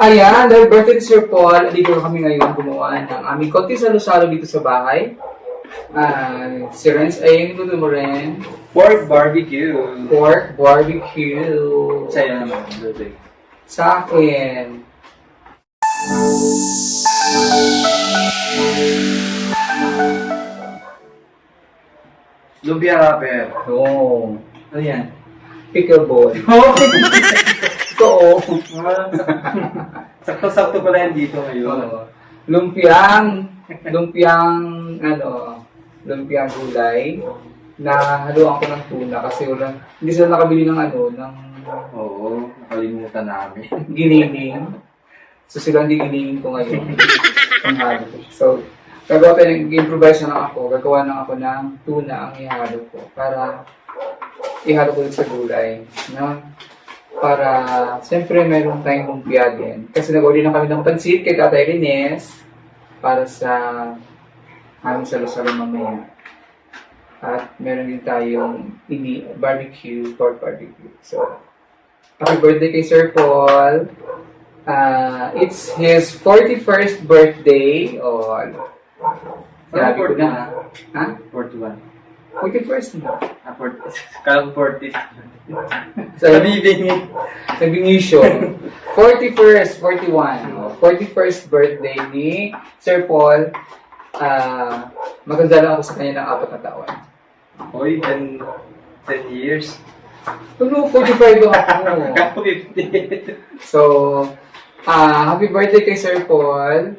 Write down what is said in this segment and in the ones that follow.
Ayan, dahil birthday ni Sir Paul, dito kami ngayon gumawa ng aming konti salo-salo dito sa bahay. Si Renz, ay niluto mo rin. Pork barbecue. Pork barbecue. Sa'yo naman, Lutoy. Sa akin. Lumpia wrapper. No. Ano yan? Pickleball. Oo. Sakto-sakto pala yan dito ngayon. Oo. Lumpiang gulay na haluan ko ng tuna kasi hindi sila nakabili ng Oo, nakalimutan namin. giniling. So sila hindi giniling ko ngayon. Ang halo ko. So, gagawa tayo improvise na lang ako. Gagawa lang ako ng tuna ang ihalo ko para ihalo ko sa gulay. No? Para, siyempre, meron tayong lumpia din. Kasi nag-order na kami ng pansit kay Tatay Rines para sa aming salo-salo mamaya. At meron din tayong barbecue, pork barbecue. So, happy birthday kay Sir Paul. It's his 41st birthday. Sinabi ko na. Ha? 41. 41st na. 40. Kala ko 40. Nabingisyo. 41st, 41. 41st birthday ni Sir Paul. Maganda lang ako sa kanya ng 4 na taon. Hoy, 10 years. Ano, 45 ako. Kako 50. So, happy birthday kay Sir Paul.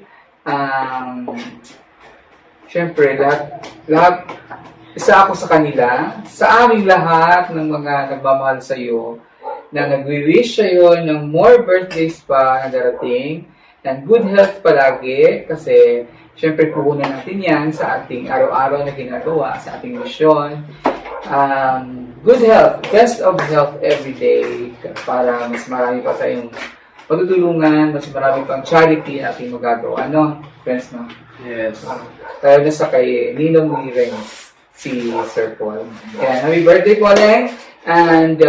Siyempre, lahat, isa ako sa kanila, sa aming lahat ng mga nagmamahal sa iyo, na nagwi-wish sa iyo ng more birthdays pa na darating, and good health palagi, kasi siyempre puhunan natin yan sa ating araw-araw na ginagawa, sa ating misyon. Good health, best of health every day, para mas marami pa tayong pagtutulungan, mas marami pang charity na ating magagawa. Ano, friends, no? Yes. Tayo na sa kay Ninong ni Renz, si Sir Paul. Yan, happy birthday, Paul, and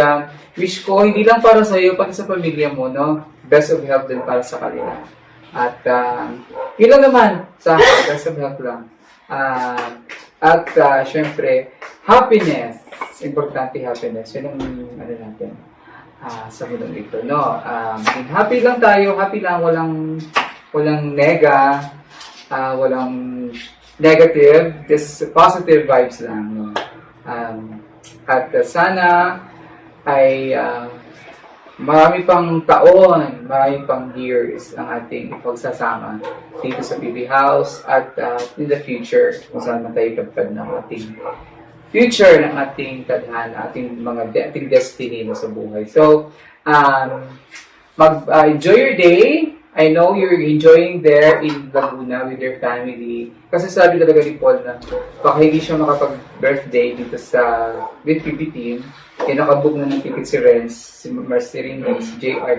wish ko, hindi lang para sa iyo, pati sa pamilya mo, no? Best of health din para sa kanila. At, yun lang naman, sa akin, best of health lang. Syempre, happiness. Importante happiness. Yun ang, natin, sa mundong ito, no? Happy lang tayo, happy lang, walang nega, walang negative, just positive vibes lang, no? At sana ay marami pang taon, marami pang years ang ating pagsasama dito sa PB House at in the future, kung saan man tayo pagpad ng ating future, ng ating tadhana, ating destiny sa buhay. So, enjoy your day. I know you're enjoying there in Laguna with your family. Kasi sabi talaga ni Paul na baka hindi siya makapag-birthday dito with PB team. Kaya nakabook na ng ticket si Renz, si Marceline, si JR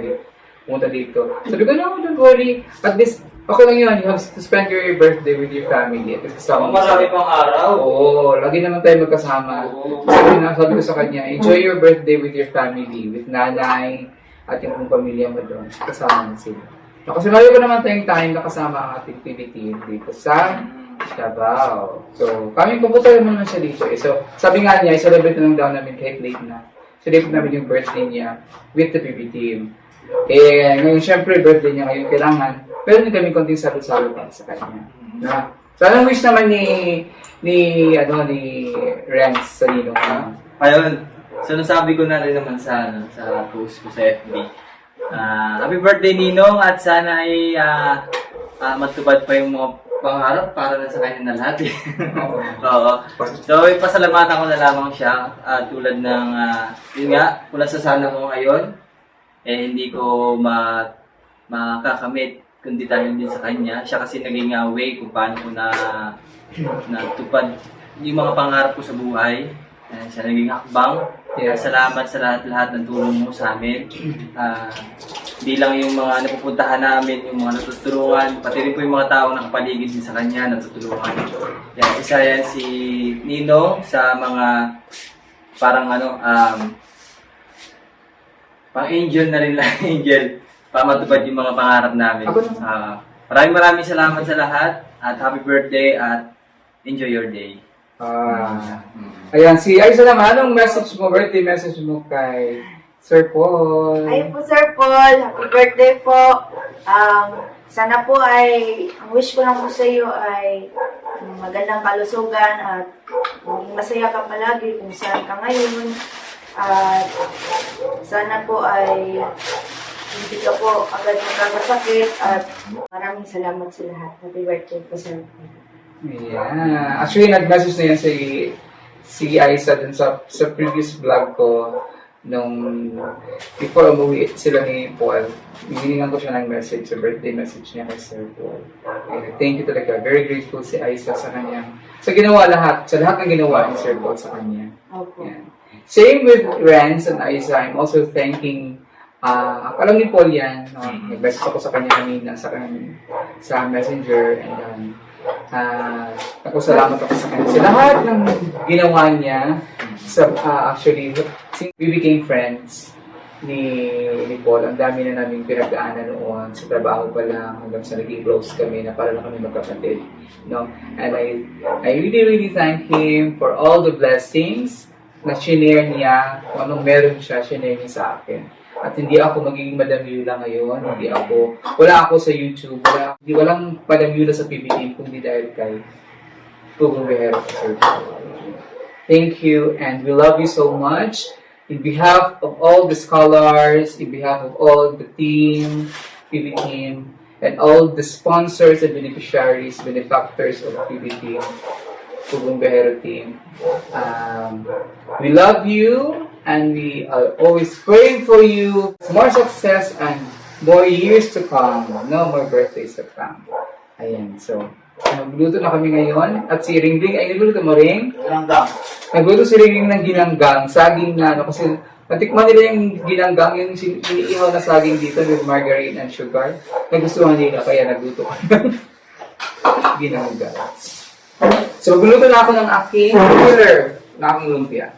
pumunta dito. Sabi ko, no, don't worry. At least, ako lang yun. You have to spend your birthday with your family. At kasama Marami pang araw. Oo, lagi naman tayo magkasama. Sabi ko sa kanya, enjoy your birthday with your family, with nanay, at yung pamilya mo doon. Kasama sila. Kasi marami pa naman tayong time na kasama ang ating PB team dito sa Davao. So, kami pupunta naman siya dito. So, sabi nga niya, i-celebrate na lang daw namin kahit late na. Celebrate namin yung birthday niya with the PB team. Ngayon, syempre, birthday niya ngayon kailangan. Pero din kami konting salo-salo para sa kanya. Na, so, anong wish naman ni Renz sa Ninong? Ayun. So, nasabi ko na rin naman sa post ko sa FB. Happy birthday, Ninong, at sana ay matupad pa yung mga pangarap para na sa kanya na lahat. Oo. So, pasalamatan ko na lamang siya tulad ng, yun nga, kung nasasana ko ngayon, hindi ko makakamit kundi dahil din sa kanya. Siya kasi naging way kung paano ko natupad yung mga pangarap ko sa buhay. Siya naging hakbang. Salamat sa lahat ng tulong mo sa amin. Hindi lang yung mga napupuntahan namin, yung mga natutulungan, pati rin po yung mga tao nakapaligid din sa kanya, natutulungan. Isa yan si Nino sa mga parang pang angel na rin lang, angel pamatupad yung mga pangarap namin. Ako naman. Maraming salamat sa lahat at happy birthday at enjoy your day. Ayan, si Aiza naman, anong message mo, birthday message mo kay Sir Paul? Ayun po, Sir Paul. Happy birthday po. Sana po ay, ang wish ko lang po sa iyo ay magandang kalusugan at maging masaya ka palagi kung saan ka ngayon. At sana po ay hindi ka po agad magkakasakit at maraming salamat sa lahat. Happy birthday po, Sir Paul. Yeah. Actually, nag-message na yan si Aiza dun sa previous vlog ko nung before umuwi sila ni Paul. Hiningan ko siya ng message, sa birthday message niya kay Sir Paul. And thank you talaga. Very grateful si Aiza sa kanyang, sa lahat ng ginawa ni Sir Paul sa kanya. Okay. Yeah. Same with Renz and Aiza. I'm also thanking alam ni Paul yan. Nag-message ako sa kanya kanina sa Messenger and salamat ako sa kanya. Sa lahat ng ginawa niya, actually, since we became friends ni Paul, ang dami na namin pinagdaanan noon sa trabaho pa lang hanggang sa naging close kami na para lang kami magkapatid. No? And I really thank him for all the blessings na shinare niya, kung anong meron siya, shinare niya sa akin. At hindi ako magiging Madam Yula ngayon, wala ako sa YouTube, walang Madam Yula sa PBT, kundi dahil kay Pugong Behero. Thank you, and we love you so much. In behalf of all the scholars, in behalf of all the team, PB team, and all the sponsors and beneficiaries, benefactors of PB team, Pugong Behero team, we love you. And we are always praying for you. More success and more years to come. No more birthdays to come. Ayan, so, nagluto na kami ngayon. At si Ringling, ay nagluto mo rin? Ginanggang. Nagluto si Ringling ng ginanggang. Saging na, kasi natikman nila yung ginanggang, yung iniihaw na saging dito with margarine and sugar. Nagustuhan nila, kaya nagluto ko ng ginanggang. So, magluto na ako ng aking filler, na aking lumpia.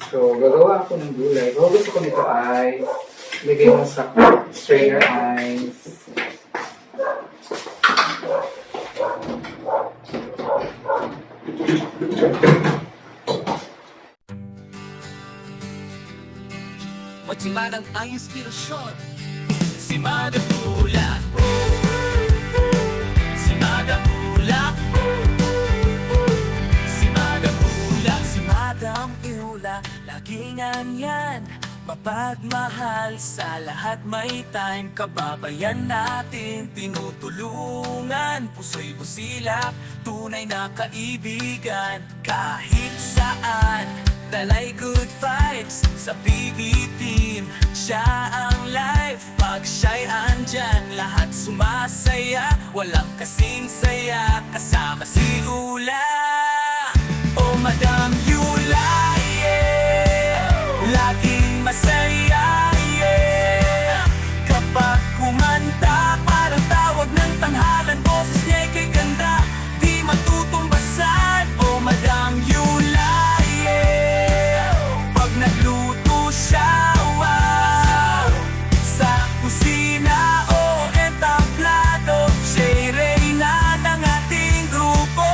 So, gagawa ako ng gulay. Kung gusto ko nito ay lagay mo sa strainer ice. Magsimanang ang inspirasyon. Si Madam Yula. Si Madam Yula. Madam Yula, laging andyan, mapagmahal sa lahat, may time, kababayan natin, tinutulungan, puso'y busilak, tunay na kaibigan, kahit saan, dalay good vibes, sa PB team, siya ang life, pag siya'y andyan, lahat sumasaya, walang kasing saya, kasama si Yula. Oh, Madam Yula, yeah. Laging masaya, yeah. Kapag kumanta, parang tawag ng tanghalan, boses niya'y kay ganda, di matutumbasan. Oh, Madam Yula, yeah. Pag nagluto siya, wow. Sa kusina o entablado, siya'y reyna ng ating grupo.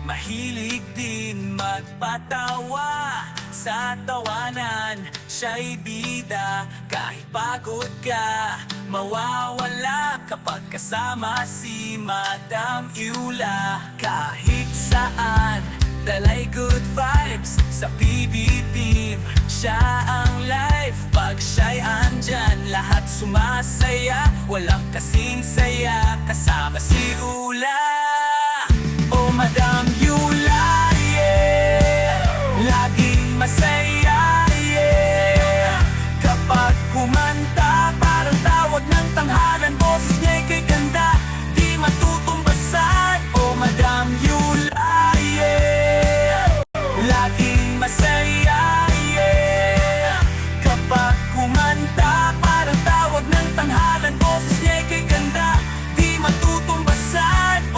Mahilig din magpatawa, sa tawanan siya'y bida. Kahit pagod ka, mawawala kapag kasama si Madam Yula. Kahit saan, dalay good vibes, sa PB team, siya ang life. Pag siya'y andyan, lahat sumasaya, walang kasing saya, kasama si Yula. Oh, Madam Yula, yeah. Laging masaya, yeah. Kapag kumanta, parang tawag ng tanghalan, boses niya'y kay ganda, di matutumbasan. Oh, Madam Yula, yeah. Laging masaya, yeah. Kapag kumanta, parang tawag ng tanghalan, boses niya'y kay ganda, di matutumbasan.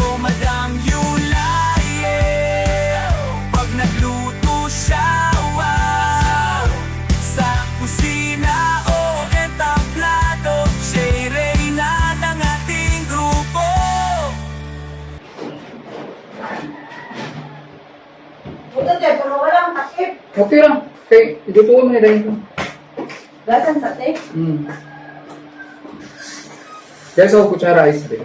te, pero walang takip. Okay lang. Okay, idutuon mo na dahil ito. Gasan sa te. Guys, ako kutsara ice cream.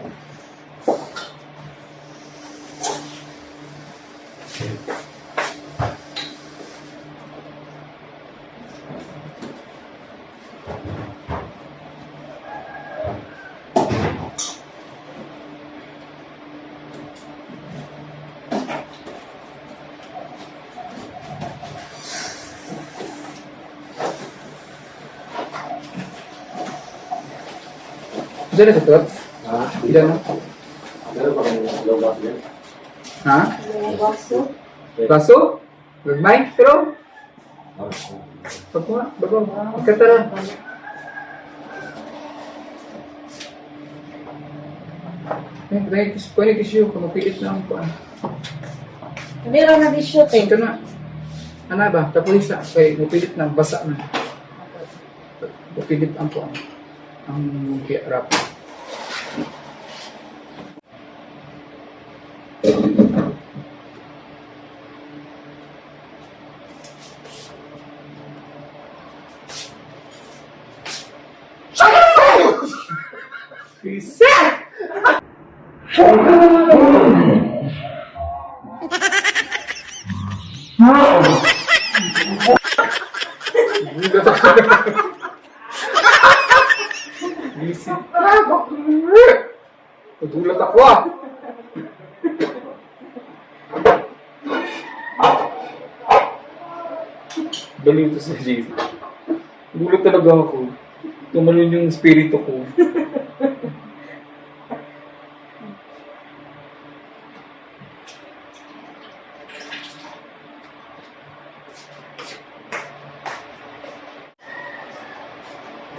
Diyan na sa tot? Diyan na. Ha? Baso? Nag-mic? Pero? Pagkuha, bago. Ikatara. Kung yung tissue, kung mapilit lang ko. Meron na tissue te. Ito na. Ano ba? Tapos isa. Kaya mapilit na. Basa na. Mapilit ang ko. Ang rap. Visit. Nagulat ako ah. Baliw to sa Jason. Nagulat talaga ako. Tumalon yung spirito ko.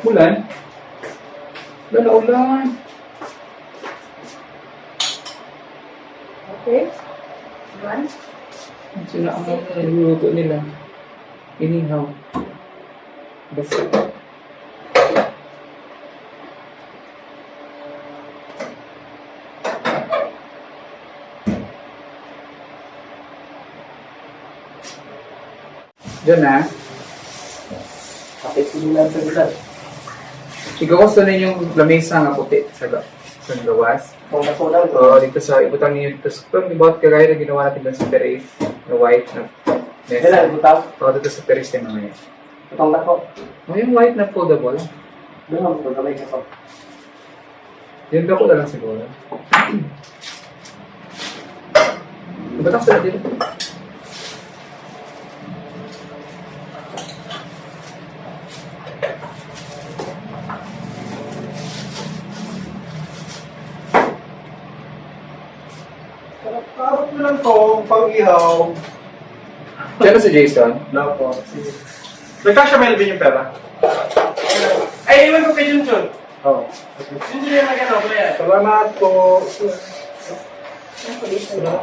Ulan? Wala ulan. Okay. One. Sila ang niluluto nila. Inihaw. Basta. Diyan na. Kapit sinulan sa gulat. Ikaw gusto na yung lamesa nga puti sa gawas. Kung nasulan ko. So, dito sa ibutang ninyo dito sa pag ibang kagaya na ginawa natin doon sa terrace na white na Kailan, mesa. butaw? So, dito sa terrace din mamaya. Itong lako. Yung white na foldable, Doon ako pagkamay ka pa. yun daw ko na lang siguro. Ibutang sila dito. Karot mo lang to, pang-ihaw. Diyan na si Jason. Wala po. Sige. Nagkasya Melvin yung pera? Ay, iwan ko kay Junjun. Oo. Junjun yung mag-ano, kuya. Salamat po. Ang pulis na.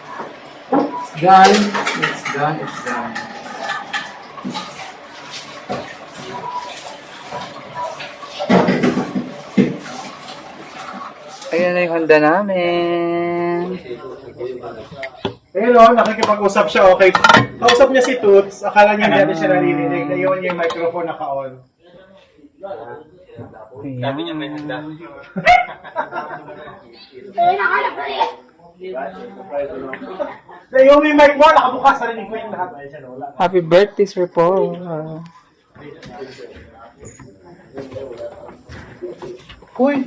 It's done. It's done. It's done. Ayan na yung handa namin. Ngayon, nakikipag-usap siya, okay. Kausap niya si Toots, akala niya hindi siya naririnig, na yun yung microphone naka-on. Sabi niya may handa. Na yung may mic mo, nakabukas, narinig ko yung lahat. Ay, siya wala. Happy birthday, Sir Paul. Uy!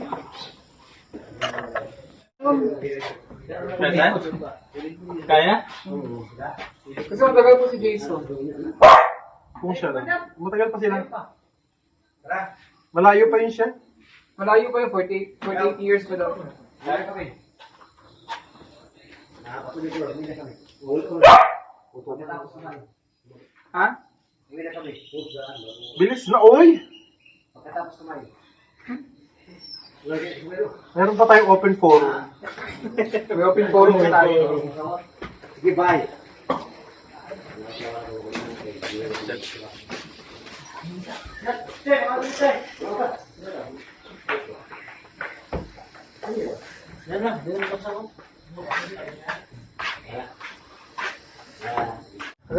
Kaya? Kasi matagal po si Jason. Kung siya lang. Matagal pa sila. Malayo pa yun siya. Malayo pa yung 48 years pa daw. Ha? Bilis na, oy! Meron pa tayong open forum. May open forum na tayo. Sige, bye. Okay,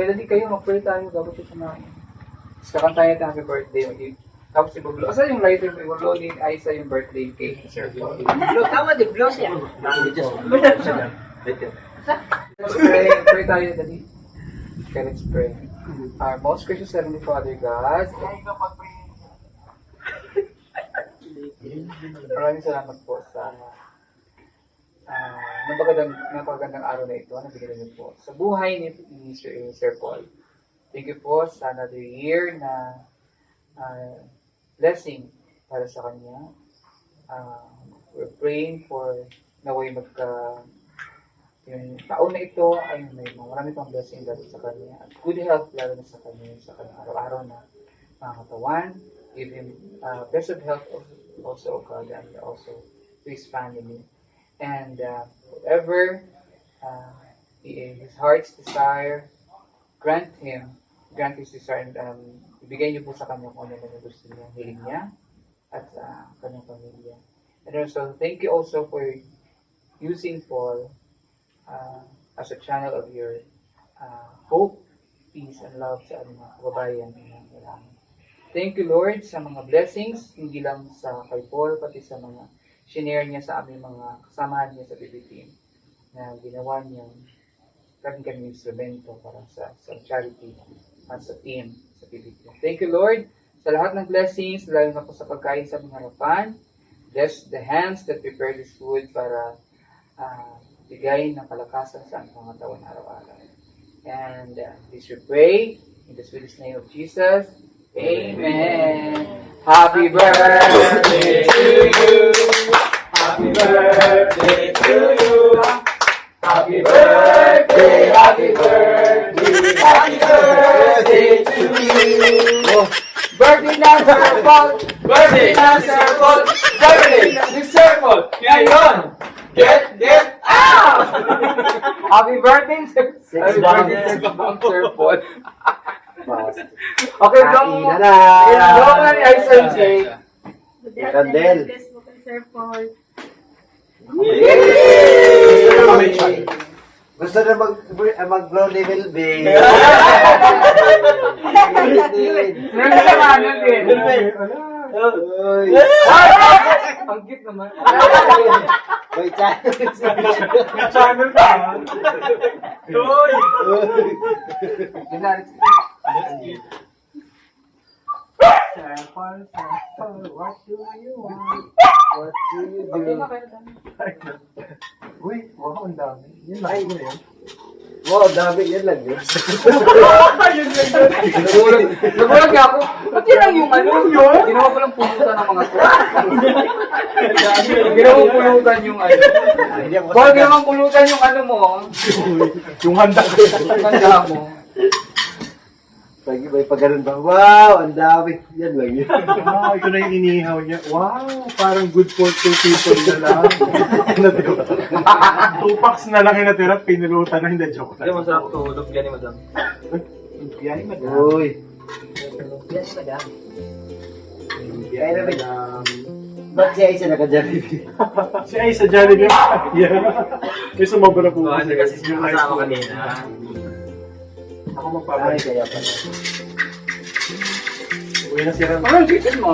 dali kayo, mag-pray tayo. Tapos ito na. Tapos kakantayan natin happy birthday. Tapos ibublo. Asa yung lighter mo? Ibublo ni Aiza yung birthday cake. Sir Paul. Let's pray tayo, dali. Okay, let's pray. Our most gracious Heavenly Father God, maraming salamat po sa napakagandang araw na ito na bigyan niyo po sa buhay ni Sir Paul. Thank you po sa another year na blessing para sa kanya. We're praying for naway yung taon na ito ay may marami pang blessing dito sa kanya at good health lalo na sa kanya araw-araw na mga katawan. Give him best of health also, God, and also to his family. And whatever his heart's desire, grant his desire, and ibigay niyo po sa kanya kung ano na gusto niya, hiling niya, at kanyang pamilya. And also, thank you also for using Paul as a channel of your hope, peace, and love sa ating mga kababayan. Thank you, Lord, sa mga blessings, hindi lang sa kay Paul, pati sa mga shinare niya sa aming mga kasamahan niya sa BB team na ginawa niyang kami instrumento para sa charity at sa team sa BB team. Thank you, Lord, sa lahat ng blessings, lalo na po sa pagkain sa mga harapan. Bless the hands that prepare this food para bigay ng kalakasan sa aming mga tawan araw-araw. And this we pray in the sweetest name of Jesus. Amen. Happy birthday to you. Happy birthday to you. Happy birthday, happy birthday, happy birthday to you. Birthday na Sir Paul. Birthday na Sir Paul. Birthday ni Sir Paul. Ngayon. Get out! Happy birthday, Sir. Happy birthday, Sir Paul. Okay, go na ni Aiza yung cake. Candel. Sir Paul. Gusto na mag-blow level, babe. Nagkakanan din. Uy. Ang cute naman. May challenge. Channel ka. Uy! What do you do? Uy, wow, ang dami. Yun lang. Ay, yun. Wow, dami. Yan lang yun. Nagulag niya ako. Ba't yun lang yung ano? Ginawa ko lang pulutan ng mga to. Ginawa ko pulutan yung ano. Huwag ginawa pulutan yung ano mo. Yung handa ko. Yung handa mo. May pagganon ba? Wow, ang dami. Yan lang yun. Wow, ito na yung inihaw niya. Wow, parang good for 2 people na lang. 2 packs na lang yung natira, pinulutan na, hindi, joke Hindi, lang. masarap tulog. Yan ni madam. Yan, madam. Uy. Yes, madam. Kaya naman. Ba't siya isa naka-Jollibee? Si Ay sa Jollibee. Yeah. May sumobra po. Hindi kasi yung kasama kanina. Ako Ay, magpapalik. kaya pala. Uwi na si Ram. Ano, chicken mo?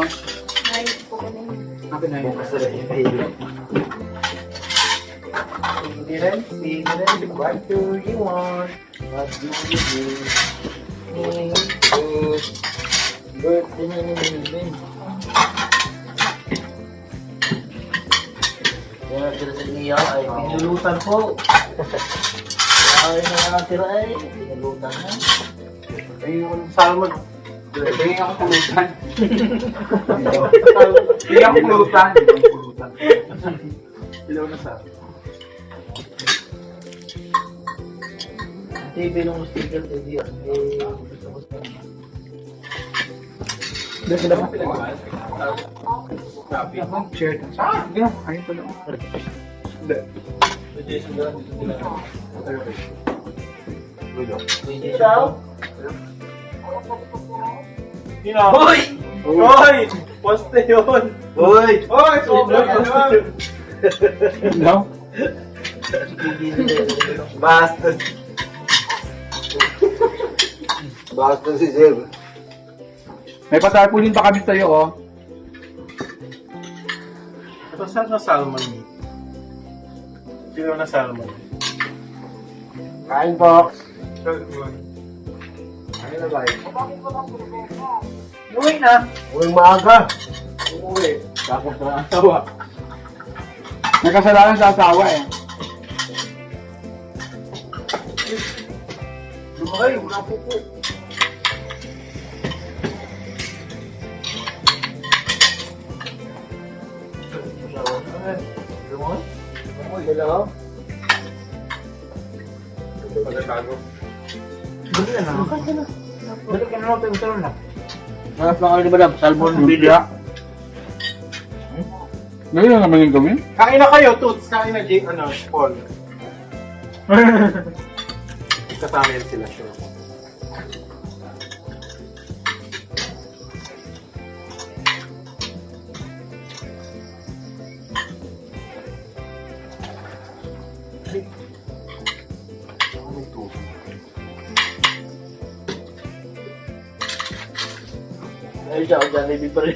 Ay, po kami. Happy na yun. Bukas na rin yung hilo. What do you want? What do you do? Birthday na ni Milvin. Kaya natira sa inyo ay pinulutan po. Ay, nakatira ay pinulutan na. Ayun yung salmon. Tingin ako pulutan. Tingin ako pulutan. Ilaw na sa. TV nung sticker TV yan. Share na. Yeah, ayun pala. Ikaw? Sino? Hoy! Hoy! Poste yun! Uy! Hoy! Sobra ka naman! No? Bastos! Bastos si Sir. May patarpulin pa kami sa'yo, oh. Ito saan na salmon meat? Sino na salmon? Kain po! Salmon. Kain na ba? Uwi na. Uy, maaga! Uy! Tapos na asawa. May kasalanan sa asawa, eh. Lumay, wala po po. Lumay? Lumay, hello? Pagkatago. Balik ka na. Balik ka na lang, tayo na. Hanap lang kayo ni Madam, salmon bilya. Ngayon na naman yung gawin? Kain na kayo, Toots. Kain na, Paul. Kasama yan sila, sure. Ay, siya, ang Jollibee pa rin.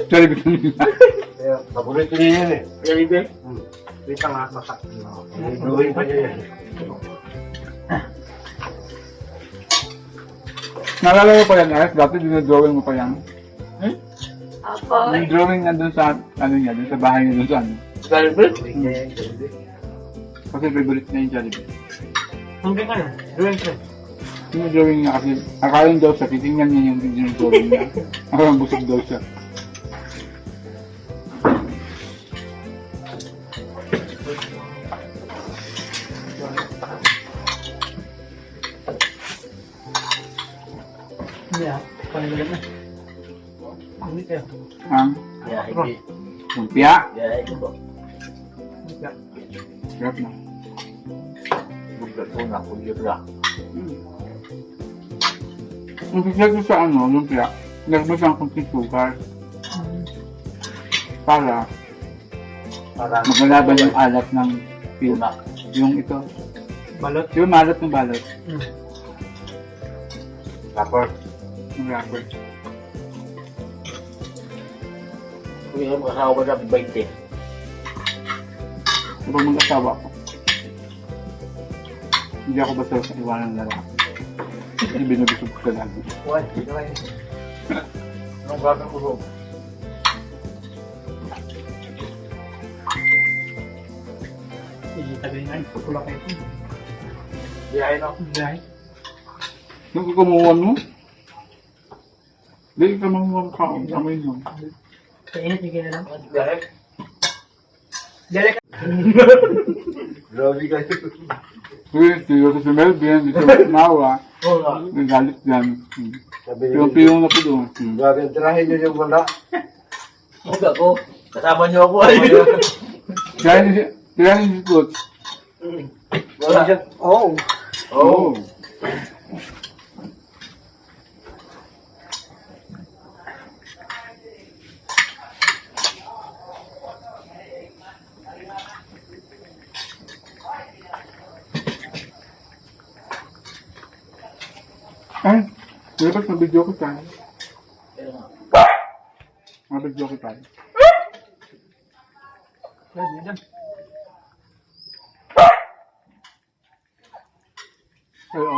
Jollibee kanina. Paborito niya yan eh. Jollibee? Wait lang ha, masak. Gawin pa niya yan. Naalala mo pa yan, Alex? Dati dinadrawing mo pa yan. Apo. Yung drawing nandun sa, ano niya, dun sa bahay niya dun sa ano. Jollibee? Kasi favorite niya yung Jollibee. Hindi ka na. Doon siya. Yung drawing niya kasi, akaling daw siya, titingnan niya yung drawing niya. Akalang busog daw siya. Ang Jollibee. lumpia. Jollibee po. Sarap na. Buglat po na, kulibra. Ang piglag ko sa ano, lumpia, nagmas ang kunting sukar. Para Para magalaban yung alat ng pila. Yung ito. Balot. Yung malat ng balot. rapper. Yung wrapper. Kung yung asawa na 20. Kapag mag-asawa ko, hindi ako basta sa iwanan ng lalaki. Kasi binubusog ko sa lagi. Uy, hindi naman yun. Anong gagawin ko? Biyahe na ako. Yung kumuha mo? Hindi ka mamuha ka. Kamay mo. Biyahe? Grabe kayo. Uy, seryoso si Melvin, hindi siya nawa. Oo nga. Nagalit yan. Sabi niyo, Piyong-piyong na po doon. grabe, tirahin niyo yung wala. Huwag ako. Kasama niyo ako ay. Kaya ni si Coach. Wala siya. Oo. Oo. Ay, dapat mabidyo ko tayo. Mabidyo ko tayo. Hello.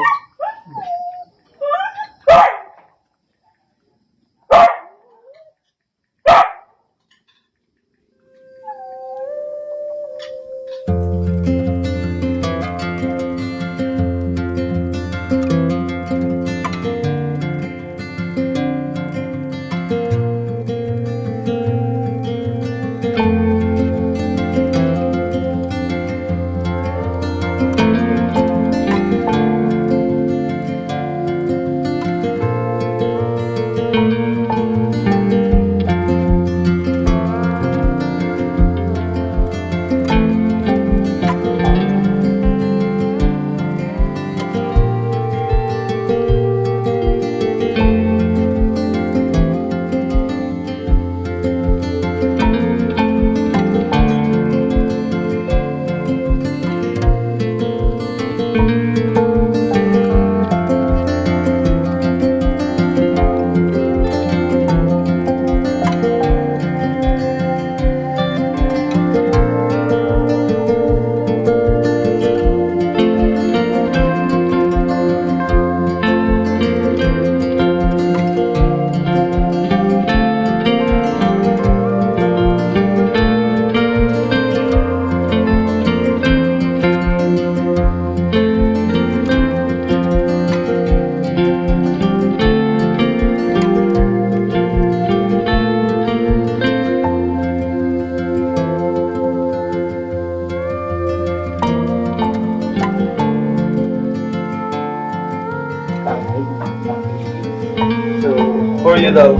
daw.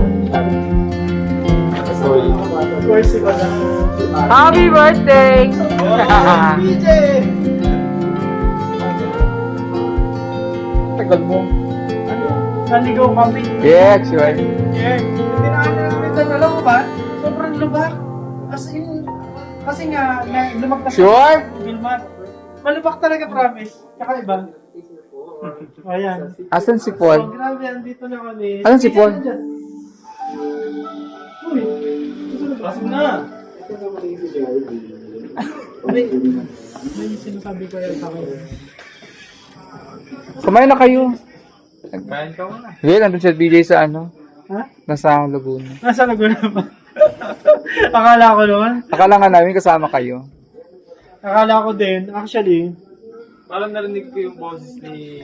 Happy birthday! PJ! Tagal mo. Naligaw kami. Yeah, sure. Yeah. Hindi na namin doon. Alam mo ba? Sobrang lubak. Kasi nga, lumagpas. Sure? Wilmar. Malubak talaga, promise. Kakaiba. Ayan. Asan si Oh, Paul? grabe, andito na kami. Asan si Paul? Uy, pasok na. May sinasabi ko yan sa akin. Kumain na kayo. Kain ka muna. Well, nandun si BJ sa ano? Ha? Nasa Laguna. Nasa Laguna pa. Akala ko naman. Akala nga namin kasama kayo. Akala ko din. Actually, Parang narinig ko yung boses ni...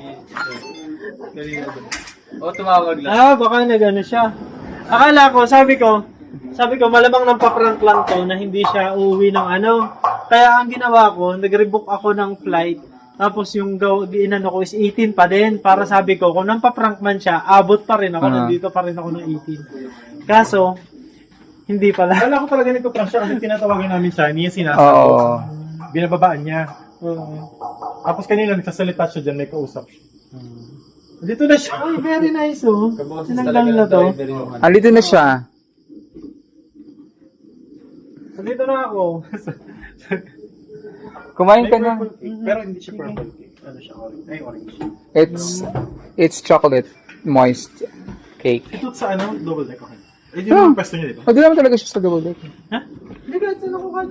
O, tumawag lang. baka nag-ano siya. Akala ko, sabi ko, malamang nang paprank lang to na hindi siya uuwi ng ano. Kaya ang ginawa ko, nag-rebook ako ng flight. Tapos yung inano ko is 18 pa din. Para sabi ko, kung nang paprank man siya, abot pa rin ako. Nandito pa rin ako ng 18. Kaso, hindi pala. Wala ko talaga nagpa-prank siya kasi tinatawagan namin siya, niya sinasabi. Oo. Binababaan niya. Tapos kanina nagsasalita siya dyan, may kausap siya. Dito na siya. Ay, very nice oh. Sinanglang na to. Andito na siya. Nandito na ako. Kumain ka na. Pero hindi siya purple cake. Ano siya? Orange. It's chocolate moist cake. Ito sa ano? Double deck okay. Eh, yun yung pwesto niya, di ba? Hindi naman talaga siya sa double deck. Hindi ka, saan ako kahit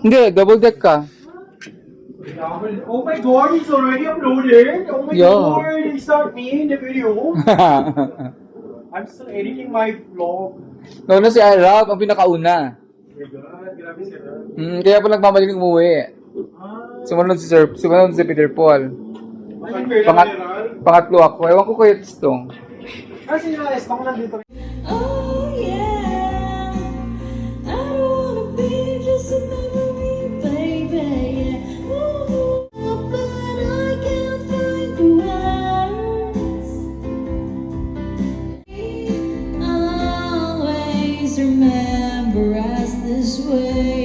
Hindi, double deck ka. Oh my god, it's already uploaded! Oh my Yeah. god, it's not me in the video! I'm still editing my vlog. Nauna si Arab, ang pinakauna. Oh my god, grabe sila. Kaya pa nagmamaling umuwi. Sumunod si Peter Paul. Ay, very Pangat- viral. Pangatlo ako. Ewan ko kayo Tong. Kasi yung Estong nandito. Oh yeah, I don't wanna be just a memory, baby. Yeah. Ooh, but I can't find the words. Always remember us this way.